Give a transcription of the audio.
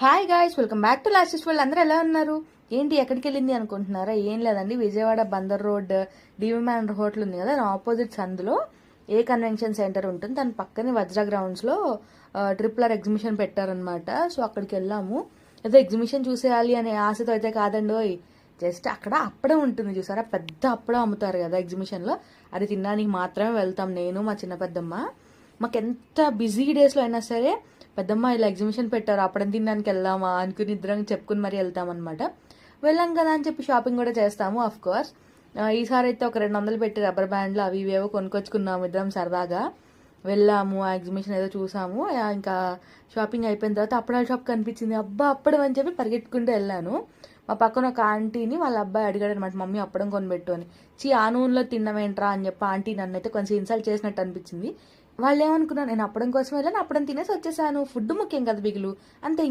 Hi guys, welcome back to last world. అందరూ ఎలా ఉన్నారు? ఏంటి ఎక్కడికి వెళ్ళింది అనుకుంటున్నారా? ఏం లేదండి, విజయవాడ బందర్ రోడ్ డివి మ్యాన్ హోటల్ ఉంది కదా, దాని ఆపోజిట్ సందులో ఏ కన్వెన్షన్ సెంటర్ ఉంటుంది, దాని పక్కనే వజ్ర గ్రౌండ్స్లో ట్రిపులర్ ఎగ్జిబిషన్ పెట్టారనమాట. సో అక్కడికి వెళ్ళాము. ఏదో ఎగ్జిబిషన్ చూసేయాలి అనే ఆశతో అయితే కాదండి. ఓయ్, జస్ట్ అక్కడ అప్పడం ఉంటుంది చూసారా, పెద్ద అప్పడం అమ్ముతారు కదా ఎగ్జిబిషన్లో, అది తినడానికి మాత్రమే వెళ్తాం నేను మా చిన్న పెద్దమ్మ. మాకు ఎంత బిజీ డేస్లో అయినా సరే, పెద్దమ్మ ఇలా ఎగ్జిబిషన్ పెట్టారు అప్పుడే తినడానికి వెళ్దామా అనుకుని ఇద్దరం చెప్పుకుని మరీ వెళ్తామన్నమాట. వెళ్ళాం కదా అని చెప్పి షాపింగ్ కూడా చేస్తాము ఆఫ్ కోర్స్. ఈసారి అయితే ఒక 200 పెట్టి రబ్బర్ బ్యాండ్లు అవి ఇవేవో కొనుక్కొచ్చుకున్నాము ఇద్దరం సరదాగా. వెళ్ళాము, ఆ ఎగ్జిబిషన్ ఏదో చూసాము. ఇంకా షాపింగ్ అయిపోయిన తర్వాత అప్పడాల షాప్ కనిపించింది. అబ్బా అప్పడం అని చెప్పి పరిగెట్టుకుంటూ వెళ్ళాను. మా పక్కన ఒక ఆంటీని వాళ్ళ అబ్బాయి అడిగాడు అనమాట, మమ్మీ అప్పడం కొనిపెట్టు అని. ఆ నూనెలో తిన్నవేంట్రా అని చెప్పి ఆంటీ నన్ను అయితే కొంచెం ఇన్సల్ట్ చేసినట్టు అనిపించింది. వాళ్ళు ఏమనుకున్నారు, నేను అప్పడం కోసం వెళ్ళాను, అప్పడం తినేసి వచ్చేసాను, ఫుడ్ ముఖ్యం కదా బిగులు అంతే. ఇంక